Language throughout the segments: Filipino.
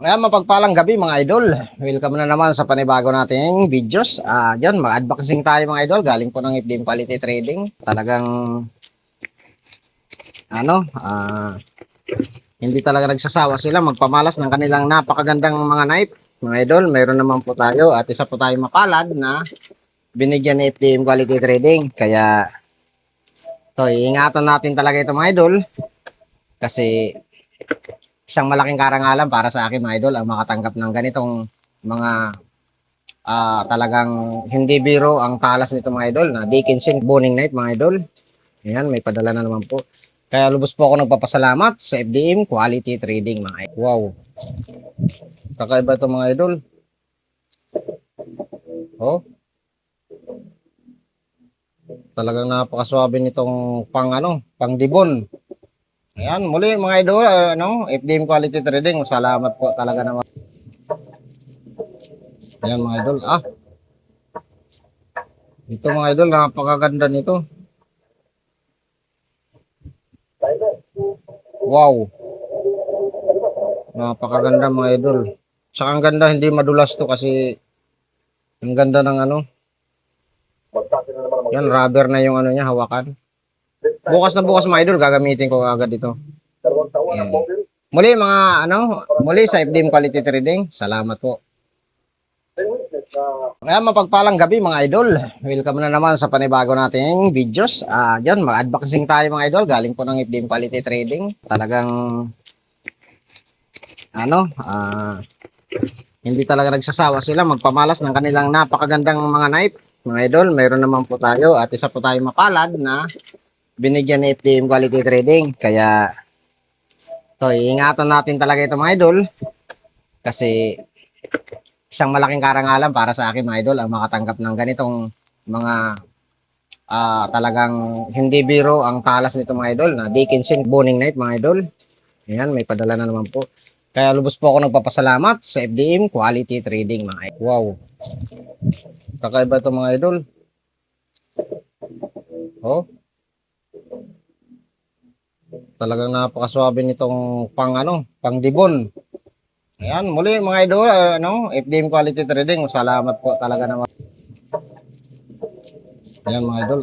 Ngayon, mapagpalang gabi mga idol. Welcome na naman sa panibago nating videos. Diyan, mag-unboxing tayo mga idol. Galing po ng FDM Quality Trading. Talagang, ano, hindi talaga nagsasawa sila magpamalas ng kanilang napakagandang mga knife. Mga idol, mayroon naman po tayo at isa po tayo mapalad na binigyan ni FDM Quality Trading. Kaya, iingatan natin talaga ito mga idol. Kasi, isang malaking karangalan para sa akin mga idol ang makatanggap ng ganitong mga talagang hindi biro ang talas nito mga idol na Dickinson boning knife mga idol. Ayan, may padala na naman po. Kaya lubos po ako nagpapasalamat sa FDM Quality Trading mga idol. Wow. Kakaiba ito mga idol. Oh. Talagang napakaswabe nitong pang dibon. Ayan, muli mga idol, FDM Quality Trading. Salamat po talaga naman. Ayan mga idol. Ito mga idol, napakaganda nito. Wow. Napakaganda mga idol. Tsaka ang ganda, hindi madulas to kasi ang ganda ng Yan, rubber na yung niya, hawakan. Bukas na bukas mga idol, gagamitin ko agad ito. Ayan. Muli mga muli sa FDM Quality Trading. Salamat po. Ngayon, mapagpalang gabi mga idol. Welcome na naman sa panibago nating videos. Diyan, mag-unboxing tayo mga idol. Galing po ng FDM Quality Trading. Talagang hindi talaga nagsasawa sila magpamalas ng kanilang napakagandang mga knife. Mga idol, mayroon naman po tayo at isa po tayo mapalad na binigyan ni FDM Quality Trading. Kaya, iingatan natin talaga ito mga idol. Kasi, isang malaking karangalan para sa akin mga idol ang makatanggap ng ganitong mga talagang hindi biro ang talas nito mga idol na Dickinson boning knife mga idol. Ayan, may padala na naman po. Kaya lubos po ako nagpapasalamat sa FDM Quality Trading mga idol. Wow. Kakaiba ito mga idol. Oh. Talagang napakaswabe nitong pang dibon. Ayan, muli mga idol, FDM Quality Trading. Salamat po talaga naman. Ayan mga idol.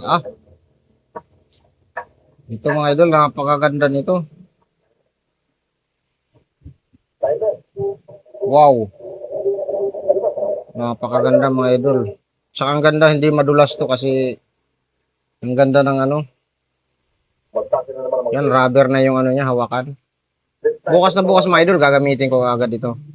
Ito mga idol, napakaganda nito. Wow. Napakaganda mga idol. Tsaka ang ganda, hindi madulas to kasi ang ganda ng Yan, rubber na yung niya, hawakan. Bukas na bukas mga idol, gagamitin ko agad ito.